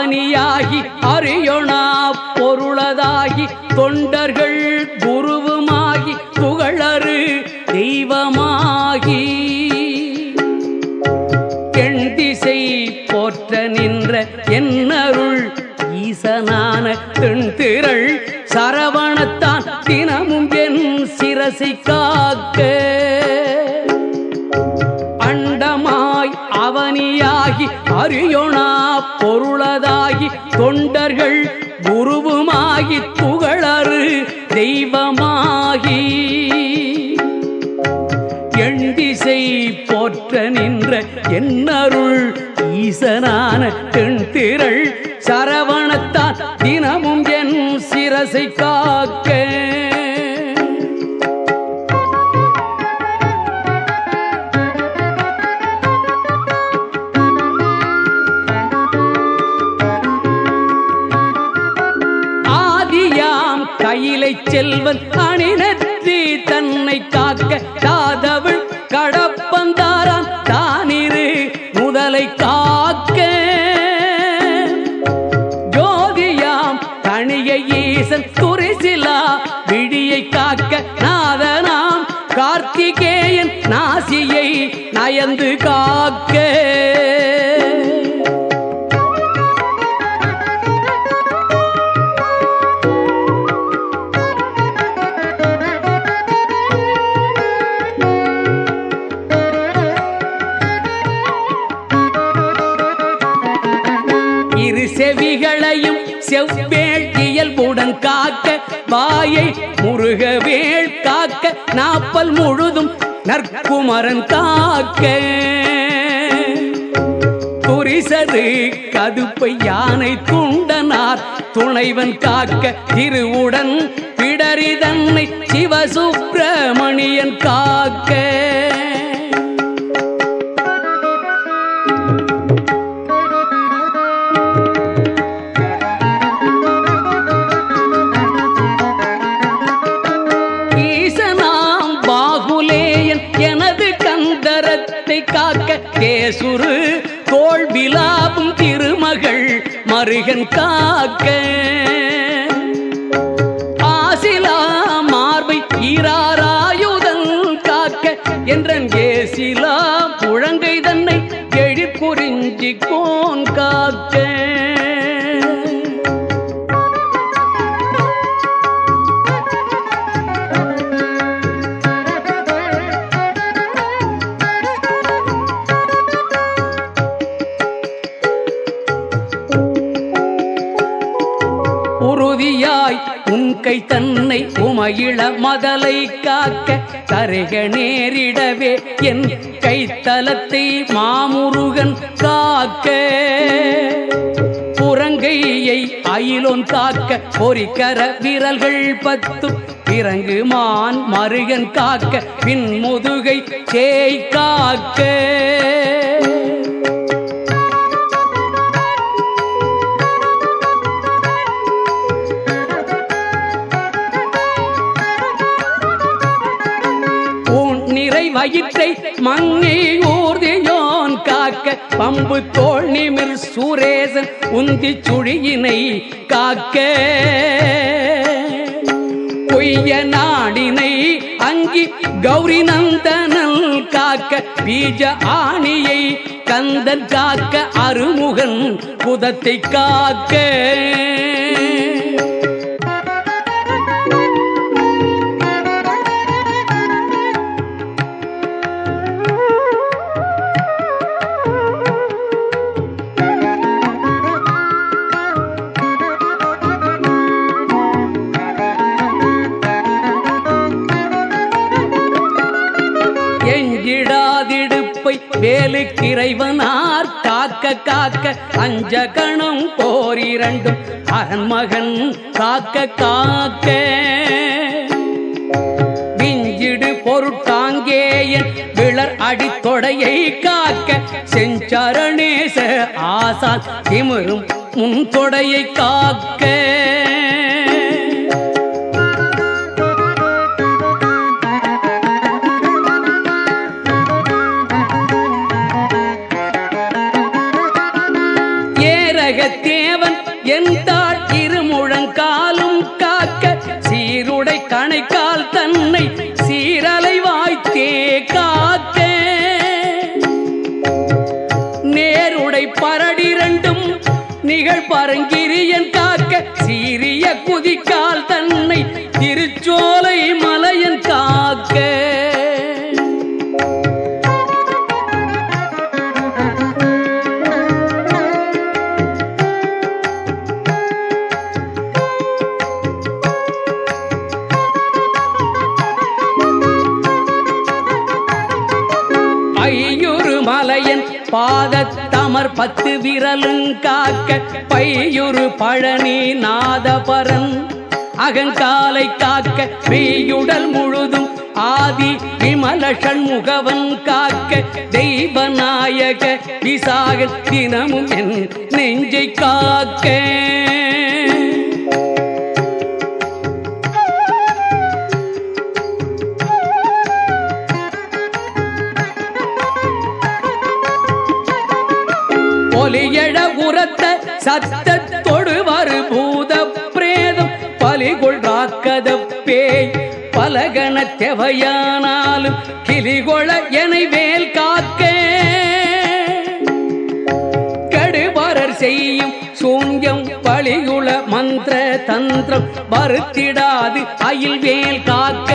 அவனியாகி அறியொணா பொருளதாகி தொண்டர்கள் குருவுமாகி புகழறு தெய்வமாகி எண் திசை போற்ற நின்ற என்னருள் ஈசனான தென்திரள் சரவணத்தான் தினமும் என் சிரசை காக்க அண்டமாய் அவனியாகி அறியொணா பொருளதாகி தொண்டர்கள் குருவுமாகி புகழறு தெய்வமாகி எண் திசை போற்ற நின்ற என்னருள் ஈசனான தென்திரள் சரவணத்தான் தினமும் என் சிரசை காக்க கையிலை செல்வன் அணிநற்றி தன்னை காக்க தாதவள் கடப்பந்தாரான் தானிரு முதலை காக்க ஜோதியாம் தனிய ஈசன் துரிசிலா விழியை காக்க நாதனாம் கார்த்திகேயன் நாசியை நயந்து காக்க செவிகளையும் செவ்வேள் இயல்புடன் காக்க வாயை முருகவேள் காக்க நாப்பல் முழுதும் நற்குமரன் காக்க துரிசரு கதுப்பை யானை துண்டனார் துணைவன் காக்க திருவுடன் பிடரி தன்னை சிவசுப்பிரமணியன் காக்க காக்க கேசுரு தோள் விலாபும் திருமகள் மருகன் காக்க ஆசிலா மார்பை ஈராராயுதன் காக்க என்றன் கேசிலா புழங்கை தன்னை எழிற்புரிஞ்சி கோன் காக்க உறுதியாய் உன்கை தன்னை உமையிள மதலை காக்க கருக நேரிடவே என் கைத்தலத்தை மாமுருகன் காக்க புறங்கையை அயிலோன் காக்க பொறிக்கர விரல்கள் 10 பிறங்கு மான் மருகன் காக்க பின் முதுகை சேய் காக்க வயிற்றை மங்கை ஊர்தியோன் காக்க பம்பு தோள் நிமிர் சூரேசன் உந்தி சுழியினை காக்க பொய்ய நாடினை அங்கி கௌரி நந்தனல் காக்க பீஜ ஆணியை கந்தன் காக்க அருமுகன் புதத்தை காக்க வேலுக்கிறைவனார் காக்க காக்க அஞ்சகணம் போரிரண்டும் அரண்மகன் காக்க காக்க விஞ்சிடு பொருட்டாங்கேயன் விளர் அடித்தொடையை காக்க செஞ்சரணேச ஆசான் திமிரும் முன் தொடையை காக்க தேவ தன்னை சீரலை வாய்த்தே காக்க நேருடை பரடிரண்டும் நிகழ் பரங்கிரியன் காக்க சீரிய குதிக்கால் தன்னை திருச்சோலை மலையன் காக்க ஐயுறு மலையன் பாதத்தமர் 10 விரலும் காக்க பையுறு பழனி நாதபரன் அகங்காலை காக்க மெய்யுடல் முழுதும் ஆதி விமல ஷண்முகவன் காக்க தெய்வநாயக விசாகன் தினமும் என் நெஞ்சை காக்க ஒலியழ உரத்த சத்தத்தொடு வரு பூத பிரேதம் பலிகொள் ராக்கத பேய் பலகன தெவையானாலும் கிளிகொள எனை வேல் காக்க கடுபரர் செய்யும் சூன்யம் பலியுள மந்திர தந்திரம் வருத்திடாது அயில் வேல் காக்க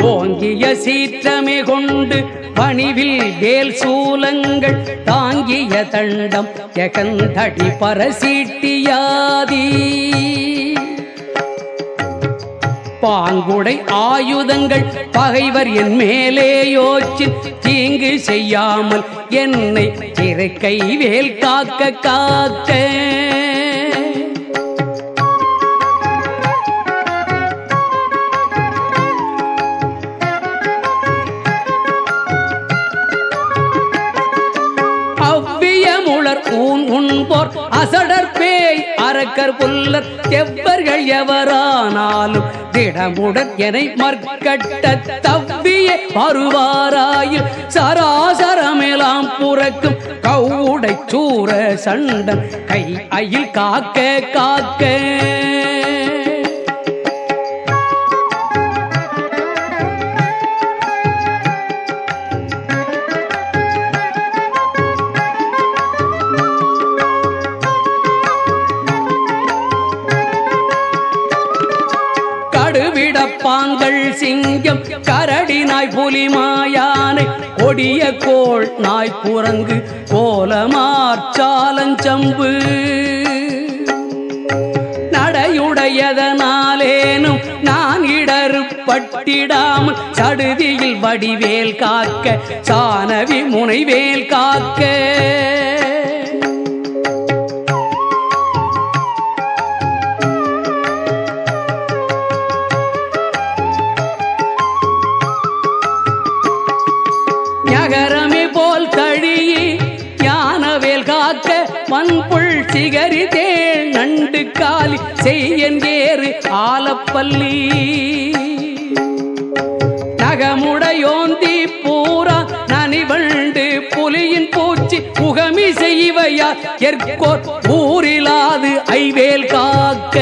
ஓங்கிய சீற்றமே கொண்டு பணிவில் வேல் சூலங்கள் தாங்கிய தண்டம் எகந்தடி பரசீட்டியாதி பாங்குடை ஆயுதங்கள் பகைவர் என் மேலே யோச்சி தீங்கு செய்யாமல் என்னை திரைக்கை வேல் காக்க காக்க உண்போர் அசடர் பேய் அரக்கர் புல்லர் எவர்கள் எவரானாலும் திடமுடன் எனை மற்கட்ட தவ்விய வருவாராயில் சராசரமெல்லாம் புறக்கும் கவுடை சூர சண்டன் கை அயில் காக்க காக்க பாங்கள் சிங்கம் கரடி நாய் புலி மாயானை கொடிய கோள் நாய் குரங்கு கோலமார்ச்சாலஞ்சம்பு நடையுடையதனாலேனும் நான் இடறு பட்டிடாமல் சடுதியில் வடிவேல் காக்க சானவி முனைவேல் காக்க நகரமே போல் தழியி ஞானவேல் காக்க மண்புள் சிகரி தேள் நண்டு காலி செய்யேறு ஆலப்பள்ளி நகமுடையோந்தி பூரா நனிவண்டு புலியின் பூச்சி முகமி செய்வையா எற்கோர் ஊரிலாது ஐவேல் காக்க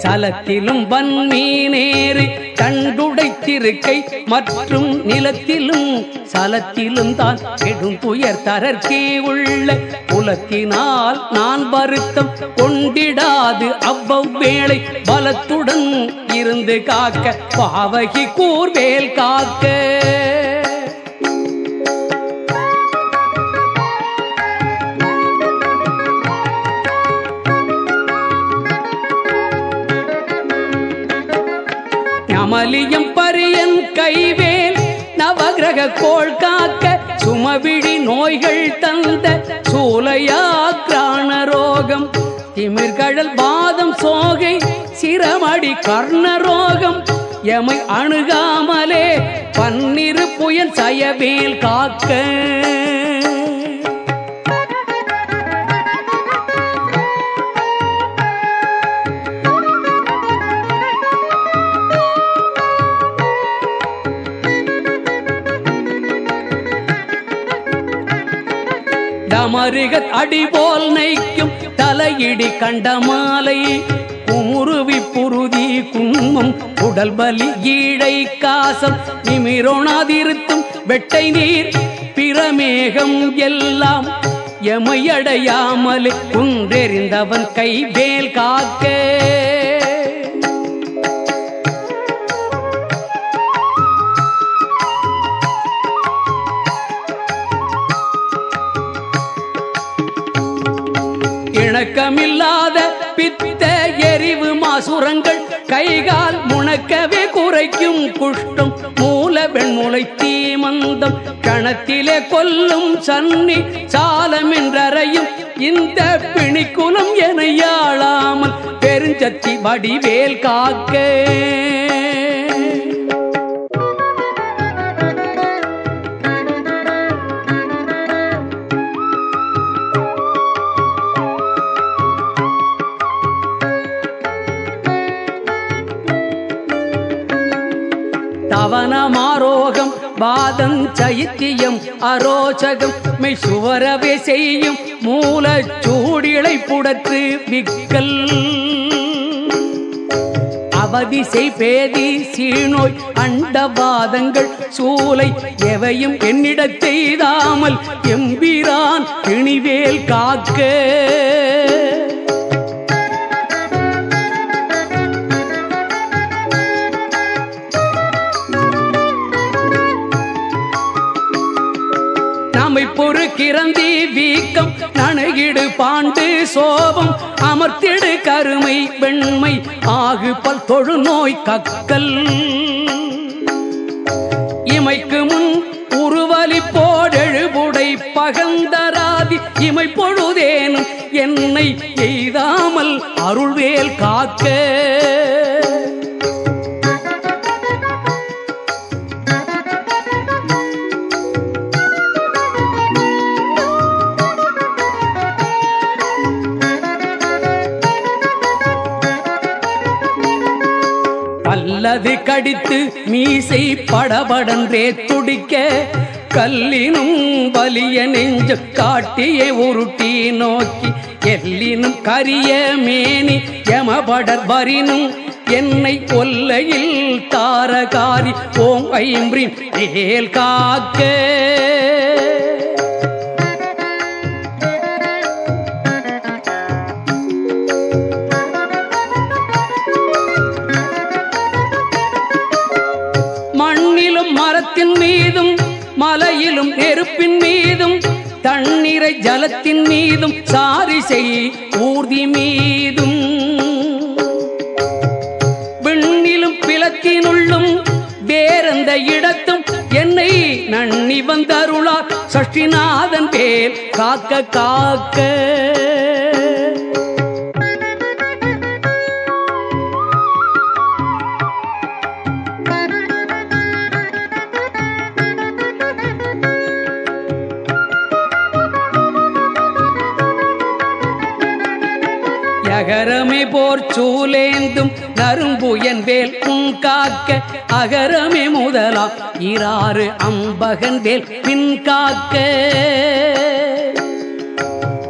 சலத்திலும் வன்மீனேறு தண்டுடை திருக்கை மற்றும் நிலத்திலும் சலத்திலும் தான் கெடும் துயர் தரற்கே உள்ள புலத்தினால் நான் வருத்தம் கொண்டிடாது அவ்வவேளை பலத்துடன் இருந்து காக்க பாவகி கூர்வேல் காக்க அமலியம் பரியன் கைவேல் நவகிரக கோள் காக்க சுமவிழி நோய்கள் தந்த சூலையா கிராண ரோகம் திமிர்கடல் பாதம் சோகை சிற கர்ணரோகம் எமை அணுகாமலே பன்னிரு புயல் சயவேல் காக்க தமருகத் அடிபோல் நைக்கும் தலையிடி கண்டமாலை குமுருவி புருதி குன்மும் உடல் பலி ஈழை காசம் நிமிரோணாதிருத்தும் வெட்டை நீர் பிரமேகம் எல்லாம் எமையடையாமலே குன்றெறிந்தவன் கைவேல் காக்க இணக்கமில்லாத பித்த எரிவு மாசுரங்கள் கைகால் முணக்கவே குறைக்கும் குஷ்டம் மூல வெண்முளை தீமந்தம் கணத்திலே கொல்லும் சன்னி சாலமென்றறையும் இந்த பிணிக்குலம் என யாழாமல் பெருஞ்சத்தி வடிவேல் காக்க தவனமாரோகம் வாதம் சைத்தியம் அரோச்சகம் மெய் சுவரவே செய்யும் மூலச்சூடிளை புடற்று விக்கல் அவதிசை பேதி சீநோய் அண்டவாதங்கள் சூலை எவையும் என்னிடத்தெய்தாமல் எம்பிரான் பிணிவேல் காக்க பொறுக்கிறந்தி வீக்கம் நணுகிடு பாண்டு சோபம் அமர்த்திடு கருமை வெண்மை ஆகு பல் தொழு நோய் கக்கல் இமைக்கு முன் உருவலி போடெழுபுடை பகந்தராதி இமை பொழுதேனும் என்னை எய்தாமல் அருள்வேல் காக்க அல்லது கடித்து மீசை படபடன்றே துடிக்க கல்லினும் வலிய நெஞ்சு காட்டியே உருட்டி நோக்கி எல்லினும் கரிய மேனி யமபடர் வரினும் என்னை கொல்லையில் தாரகாரி ஓம் ஐம்ரின் வேல் காக்க மரத்தின் மீதும் மலையிலும் நெருப்பின் மீதும் தண்ணீரை ஜலத்தின் மீதும் சாரிசை ஊர்தி மீதும் விண்ணிலும் பிளத்தினுள்ளும் வேறெந்த இடத்தும் என்னை நன்னி வந்தருளார் சஷ்டிநாதன் பேர் காக்க காக்க அகரமே போர் சூலேந்தும் நரும்புயன் வேல் உன் காக்க அகரமே முதலாம் இராறு அம்பகன் வேல் பின் காக்க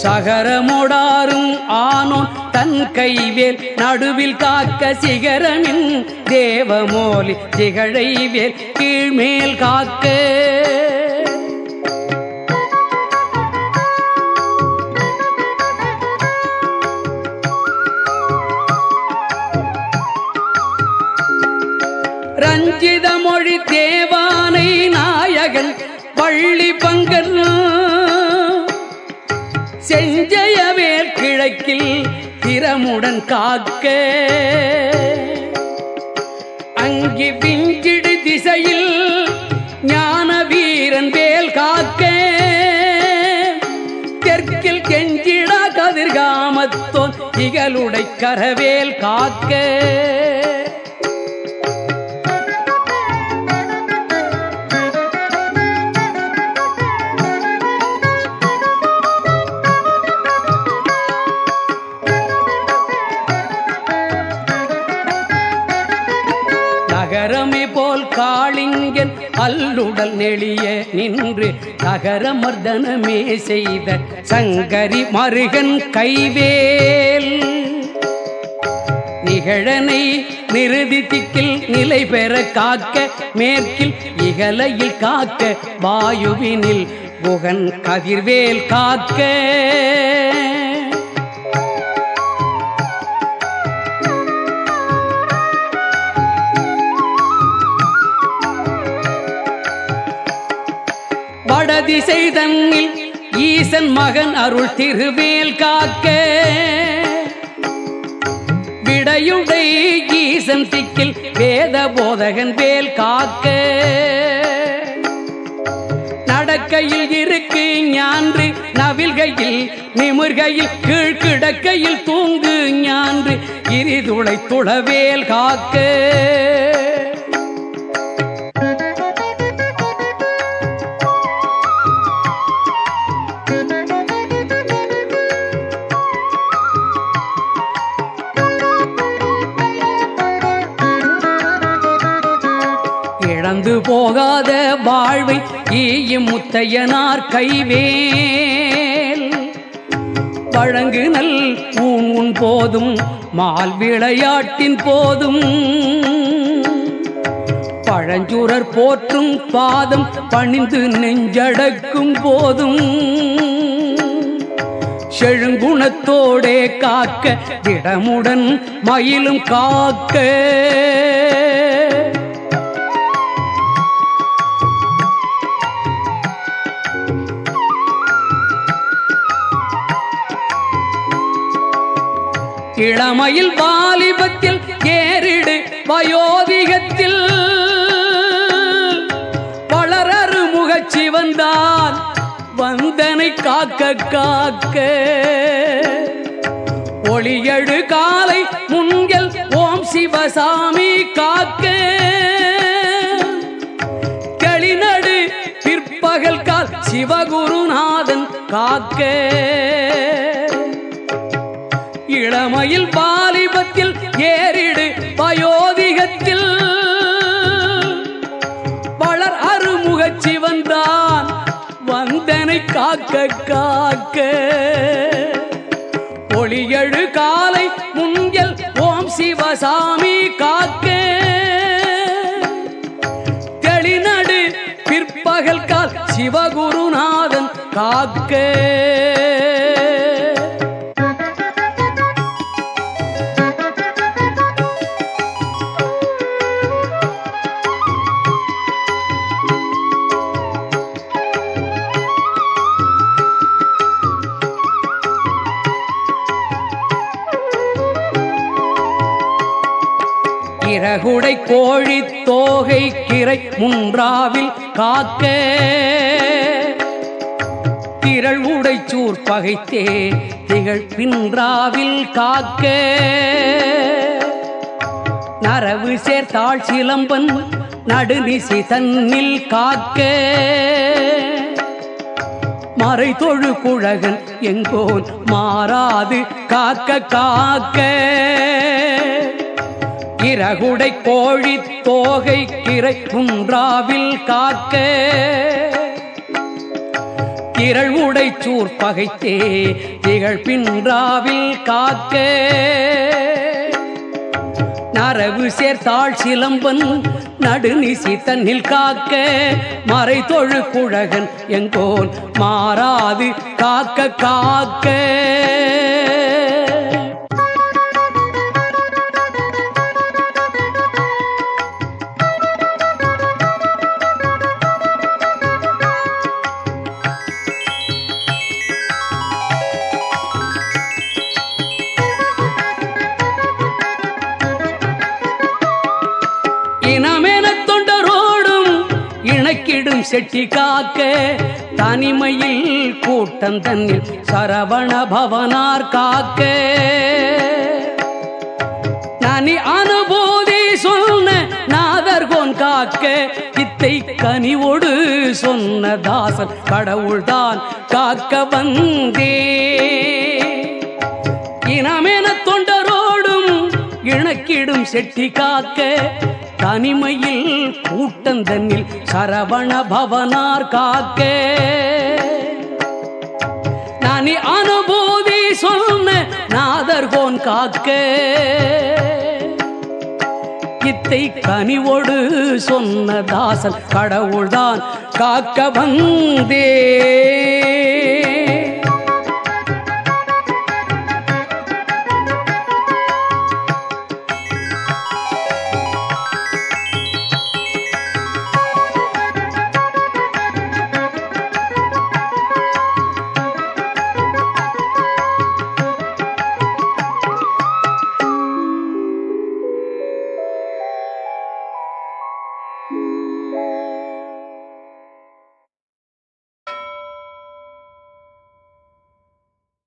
சகரமோடாரும் ஆனோன் தன் கைவேல் நடுவில் காக்க சிகரமின் தேவமோலி திகழை வேல் கீழ்மேல் காக்க ரஞ்சித மொழி தேவானை நாயகன் பள்ளி பங்கன் செஞ்சயவேல் கிழக்கில் திறமுடன் காக்க அங்கி விஞ்சிடு திசையில் ஞான வீரன் வேல் காக்க தெற்கில் கெஞ்சிடா கதிர்காமத்தோன் இகலுடை கரவேல் காக்க அகரமே போல் காளிங்கன் அல்லுடல் நெளிய நின்று தகரமர்தனமே செய்த சங்கரி மருகன் கைவேல் நிகழனை நிறுதி திக்கில் நிலை பெற காக்க மேற்கில் இகலையில் காக்க வாயுவினில் குகன் கதிர்வேல் காக்க வடதிசை தன்னில் ஈசன் மகன் அருள் திருவேல் காக்க விடையுடை ஈசன் திக்கில் வேத போதகன் வேல் காக்க நடக்கையில் இருக்கு ஞான்று நவில்கையில் நிமிர்கையில் கீழ்கிடக்கையில் தூங்கு ஞான்று இரிதுளை துளவேல் காக்க இழந்து போகாத வாழ்வை ஈயும் முத்தையனார் கைவேல் வழங்கு நல் ஊன் போதும் மால் விளையாட்டின் போதும் பழஞ்சூரர் போற்றும் பாதம் பணிந்து நெஞ்சடக்கும் போதும் செழுங்குணத்தோடே காக்க திடமுடன் மயிலும் காக்க இளமையில் வாலிபத்தில் ஏறிடு வயோதிகத்தில் வளரறு முகச்சி வந்தான் வந்தனை காக்க காக்க ஒளியழு காலை முன்கள் ஓம் சிவசாமி காக்க களிநடு பிற்பகல் கால் சிவகுருநாதன் காக்க இளமையில் வாலிபத்தில் ஏறிடு வயோதிகத்தில் வளர் அருமுகச்சி வந்தான் வந்தனை காக்க காக்க ஒளியழு காலை முன்கள் ஓம் சிவசாமி காக்க தெளிநடு பிற்பகல் கால் சிவகுருநாதன் காக்க இறகுடை கோழி தோகை கிரை முன்றாவில் காக்க திரள் உடைச்சூர் பகைத்தே திகழ் பின்றாவில் காக்க நரவு சேர்த்தாள் சிலம்பன் நடுநிசி தன்னில் காக்க மறை தொழு குழகன் எங்கோன் மாறாது காக்க காக்க இறகுடை கோழி தோகை கிரை குன்றாவில் காக்க திரள் உடைச்சூர் பகைத்தே திகழ் பின்றாவில் காக்க நரவு சேர்த்தாள் சிலம்பன் நடுநிசி தன்னில் காக்க மறை தொழு குழகன் எங்கோன் மாறாது காக்க காக்க இணக்கிடும் செட்டி காக்க தனிமையில் கூட்டம் தன்னில் சரவண பவனார் காக்க நனி அனுபூதி சொன்ன நாதர்கோன் காக்க இத்தை கனிவோடு சொன்ன தாசன் கடவுள்தான் காக்க வந்தே இனமென தொண்டரோடும் இணக்கிடும் செட்டி காக்க தனிமையில் கூட்டந்தன்னில் சரவண பவனார் காக்க நனி அனுபூதி சொன்ன நாதர்கோன் காக்க இத்தை கனிவோடு சொன்ன தாசன் கடவுள்தான் காக்க வந்தே